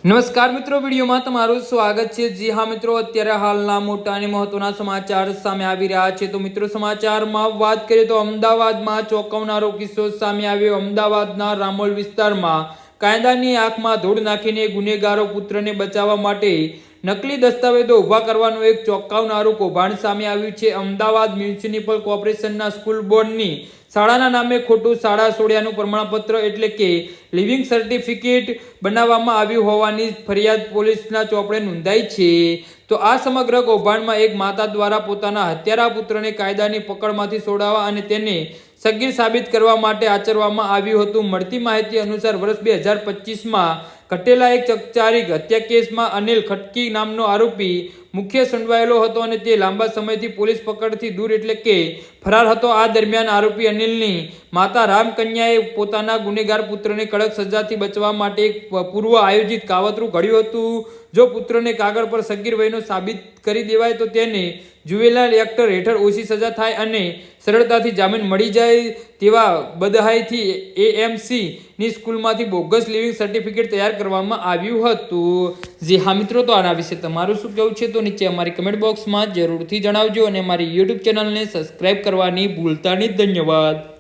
નમસ્કાર મિત્રો, વિડીયોમાં તમારું સ્વાગત છે। જી હા મિત્રો, અત્યારે હાલના મોટા અને મહત્વના સમાચાર સામે આવી રહ્યા છે। તો મિત્રો, સમાચારમાં વાત કરીએ તો અમદાવાદમાં ચોંકાવનારો કિસ્સો સામે આવ્યો। અમદાવાદના રામોલ વિસ્તારમાં કાયદાની આંખમાં ધૂળ નાખીને ગુનેગારો પુત્રને બચાવવા માટે નકલી દસ્તાવેજો ઊભા કરવાનું એક ચોંકાવનારું કૌભાંડ સામે આવ્યું છે। અમદાવાદ મ્યુનિસિપલ કોર્પોરેશનના સ્કૂલ બોર્ડની શાળાના નામે ખોટું શાળા છોડ્યાનું પ્રમાણપત્ર એટલે કે લિવિંગ સર્ટિફિકેટ બનાવવામાં આવ્યું હોવાની ફરિયાદ પોલીસના ચોપડે નોંધાઈ છે। તો આ સમગ્ર કૌભાંડમાં એક માતા દ્વારા પોતાના હત્યારા પુત્રને કાયદાની પકડમાંથી છોડાવવા અને તેને સગીર સાબિત કરવા માટે આચરવામાં આવ્યું હતું। મળતી માહિતી અનુસાર વર્ષ 2025માં ઘટેલા એક ચકચારિક હત્યા કેસમાં અનિલ ખટકી નામનો આરોપી મુખ્ય સંડવાયેલો હતો અને તે લાંબા સમયથી પોલીસ પકડથી દૂર એટલે કે ફરાર હતો। આ દરમિયાન આરોપી અનિલની માતા રામકન્યાએ પોતાના ગુનેગાર પુત્રને કડક સજાથી બચવા માટે એક પૂર્વ આયોજિત કાવતરું ઘડ્યું હતું। જો પુત્રને કાગળ પર સગીર વયનો સાબિત કરી દેવાય તો તેને જુવેનાઇલ એક્ટ હેઠળ ઓછી સજા થાય અને સરળતાથી જામીન મળી જાય તેવા બદહાઈથી એએમસી ની સ્કૂલમાંથી બોગસ લિવિંગ સર્ટિફિકેટ તૈયાર કરવામાં આવ્યું હતું। જી હા મિત્રો, તો આના વિશે તમારું શું કહેવું છે તો નીચે અમારી કમેન્ટ બોક્સમાં જરૂરથી જણાવજો અને અમારી યુટ્યુબ ચેનલને સબસ્ક્રાઇબ કરવાની ભૂલતા નહીં। ધન્યવાદ।